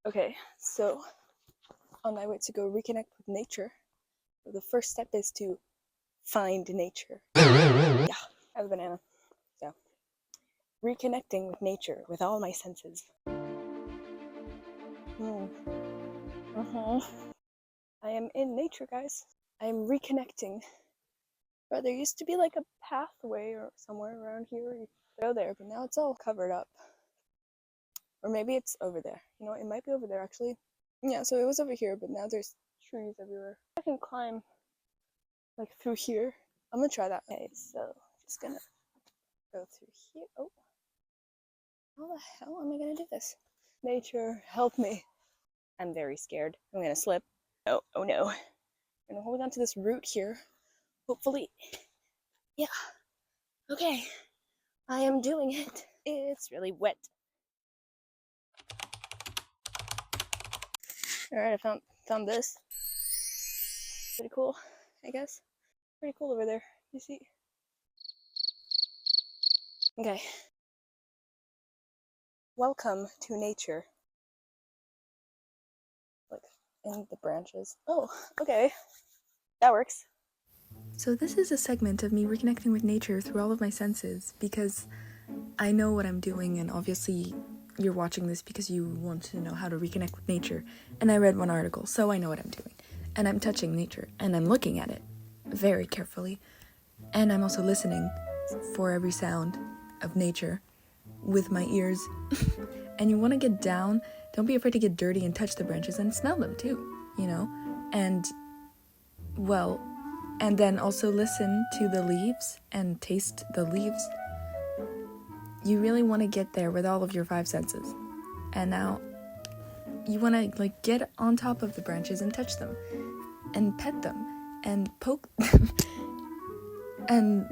Okay, so on my way to go reconnect with nature, the first step is to find nature. Yeah, I have a banana. So, reconnecting with nature with all my senses. I am in nature, guys. I am reconnecting. But there used to be like a pathway or somewhere around here you could go there, but now it's all covered up. Or maybe it's over there. You know, it might be over there actually. Yeah, so it was over here, but now there's trees everywhere. I can climb like through here. I'm gonna try that. Okay, so just gonna go through here. Oh, how the hell am I gonna do this? Nature, help me. I'm very scared. I'm gonna slip. Oh no. I'm gonna hold on to this root here. Hopefully. Yeah. Okay. I am doing it. It's really wet. Alright, I found this. Pretty cool, I guess. Pretty cool over there. You see? Okay. Welcome to nature. Like, in the branches. Oh, okay. That works. So this is a segment of me reconnecting with nature through all of my senses, because I know what I'm doing, and obviously you're watching this because you want to know how to reconnect with nature, and I read one article, so I know what I'm doing. And I'm touching nature, and I'm looking at it very carefully, and I'm also listening for every sound of nature with my ears. And you want to get down, don't be afraid to get dirty and touch the branches and smell them too, you know? And, well, and then also listen to the leaves and taste the leaves. You really want to get there with all of your 5 senses. And now you want to like get on top of the branches and touch them and pet them and poke them. And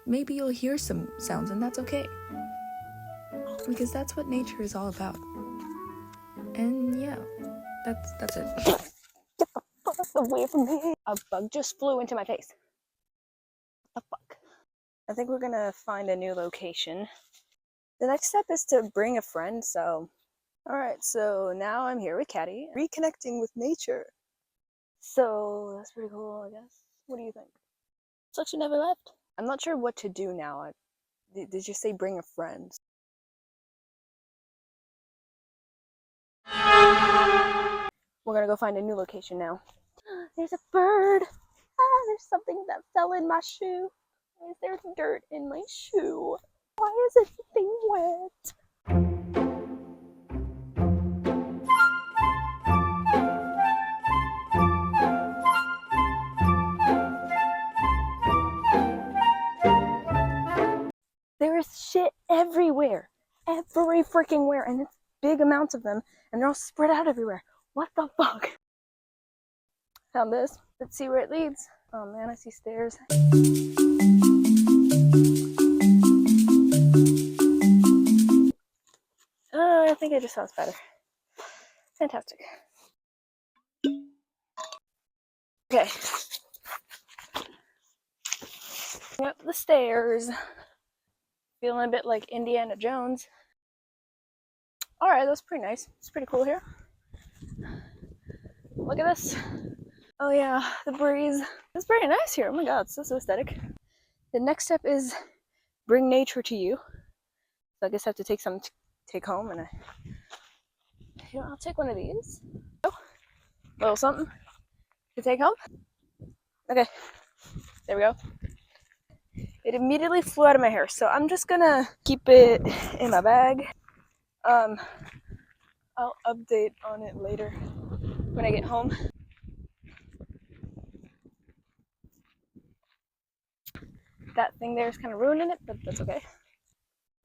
maybe you'll hear some sounds, and that's okay, because that's what nature is all about. And yeah, that's it. Get the fuck away from me! A bug just flew into my face. What the fuck? I think we're gonna find a new location. The next step is to bring a friend, so... Alright, so now I'm here with Katy, reconnecting with nature. So, that's pretty cool, I guess. What do you think? It's like she never left. I'm not sure what to do now. Did you say bring a friend? We're gonna go find a new location now. There's a bird! Ah, there's something that fell in my shoe. Why is there dirt in my shoe? Why is everything wet? There is shit everywhere. Every freaking where, and it's big amounts of them, and they're all spread out everywhere. What the fuck? Found this. Let's see where it leads. Oh man, I see stairs. I think it just sounds better. Fantastic. Okay. Up the stairs. Feeling a bit like Indiana Jones. Alright, that's pretty nice. It's pretty cool here. Look at this. Oh yeah, the breeze. It's pretty nice here. Oh my god, it's so aesthetic. The next step is bring nature to you. So I guess I have to take some to take home, and I'll take one of these. Oh, a little something to take home. Okay, there we go. It immediately flew out of my hair, so I'm just gonna keep it in my bag. I'll update on it later when I get home. That thing there is kind of ruining it, but that's okay.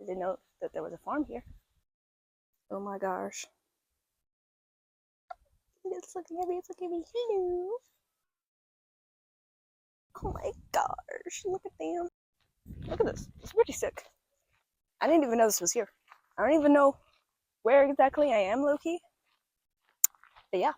I didn't know that there was a farm here. Oh my gosh. It's looking at me, hello. Oh my gosh, look at them. Look at this, it's pretty sick. I didn't even know this was here. I don't even know where exactly I am, low-key. But yeah.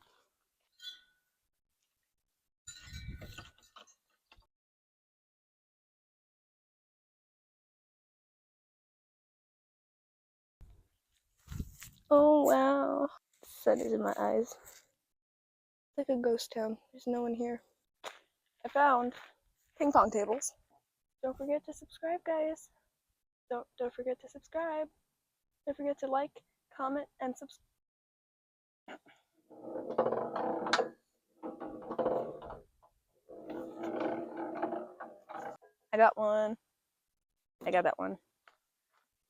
Oh wow. Sun is in my eyes. It's like a ghost town. There's no one here. I found ping pong tables. Don't forget to subscribe, guys. Don't forget to subscribe. Don't forget to like, comment, and subscribe. I got one. I got that one.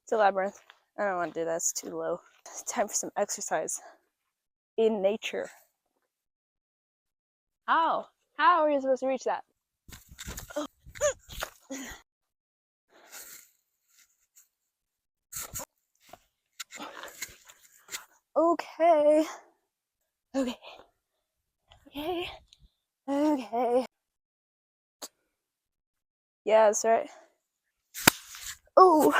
It's a labyrinth. I don't want to do that. It's too low. It's time for some exercise in nature. How? How are you supposed to reach that? Okay. Okay. Okay. Okay. Yeah, that's right. Oh.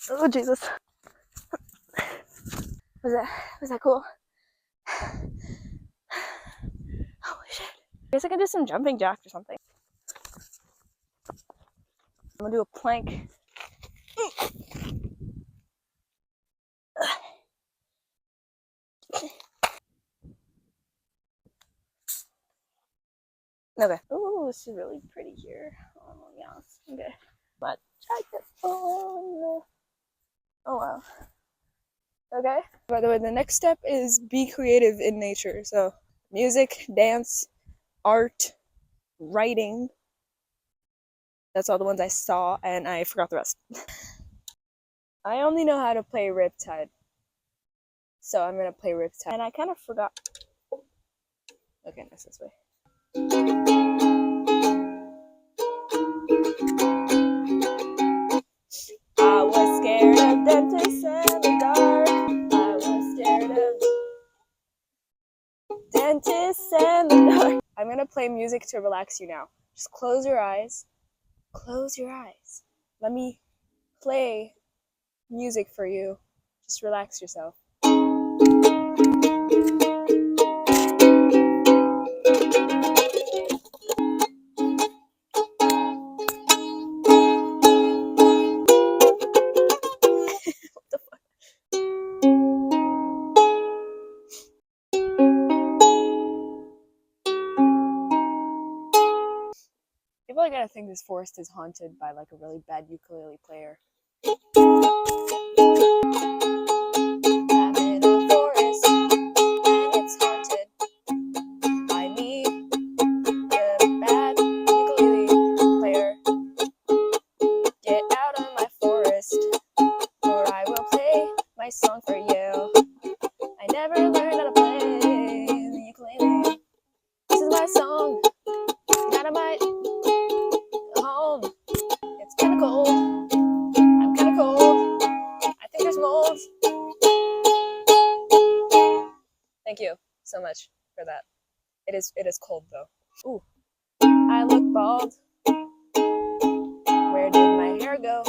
Oh Jesus. Was that cool? Holy shit. I guess I can do some jumping jacks or something. I'm gonna do a plank. Okay. Oh, this is really pretty here. Oh yes. Okay. But check it. Oh wow. Okay. By the way, the next step is be creative in nature. So music, dance, art, writing. That's all the ones I saw, and I forgot the rest. I only know how to play Riptide, so I'm gonna play Riptide. And I kind of forgot. Okay, that's this way. I was scared of dentists in the dark. I was scared of dentists in the dark. I'm gonna play music to relax you now. Just close your eyes. Close your eyes. Let me play music for you. Just relax yourself. What the fuck? People are gonna think this forest is haunted by like a really bad ukulele player. I'm in a forest and it's haunted by me, the bad ukulele player. Get out of my forest, or I will play my song for you. I never learned how to play the ukulele. This is my song. Get out of my home. It's kinda cold. I'm kinda cold. I think there's mold. Thank you so much for that. It is cold though. Ooh. I look bald. Where did my hair go?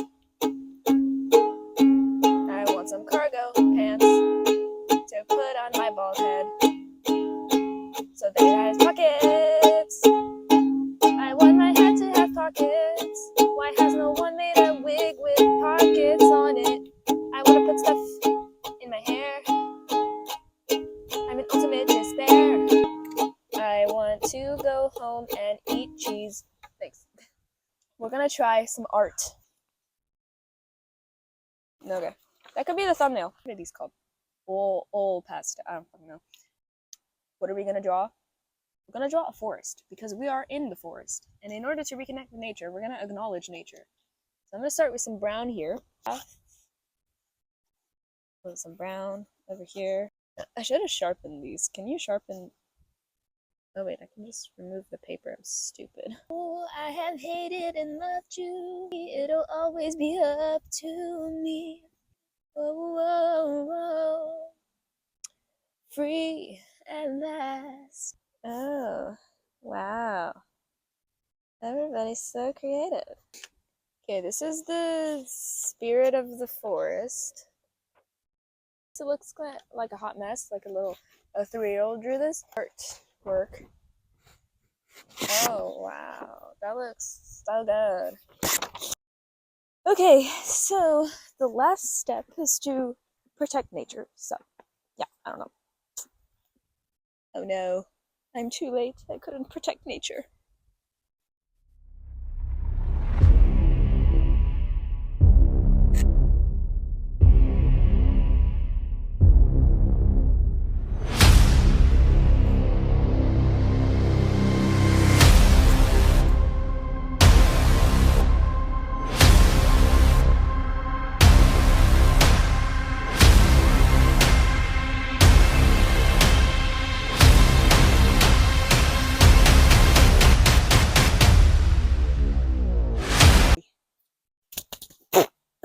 I want some cargo pants to put on my bald head so that it has pockets. I want my head to have pockets. Why has no one made a wig with pockets on it? I want to put stuff in my hair. I'm in ultimate despair. I want to go home and eat cheese. Thanks. We're gonna try some art. Okay. That could be the thumbnail. What are these called? Old pasta. I don't fucking know. What are we gonna draw? We're gonna draw a forest because we are in the forest. And in order to reconnect with nature, we're gonna acknowledge nature. So I'm gonna start with some brown here. Put some brown over here. I should have sharpened these. Can you sharpen? Oh wait, I can just remove the paper. I'm stupid. Oh, I have hated and loved you. It'll always be up to me. Whoa, whoa, whoa. Free at last. Oh, wow. Everybody's so creative. Okay, this is the spirit of the forest. So it looks like a hot mess, like a little a 3-year-old drew this artwork. Oh wow, that looks so good. Okay, so the last step is to protect nature. So, yeah, I don't know. Oh no, I'm too late. I couldn't protect nature.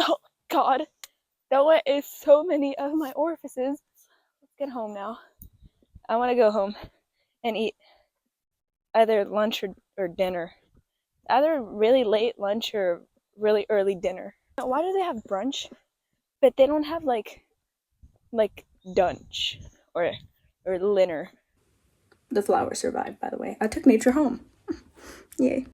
Oh god, that went in so many of my orifices. Let's get home now. I want to go home and eat either lunch or dinner. Either really late lunch or really early dinner. Why do they have brunch, but they don't have like dunch or dinner? The flower survived, by the way. I took nature home. Yay.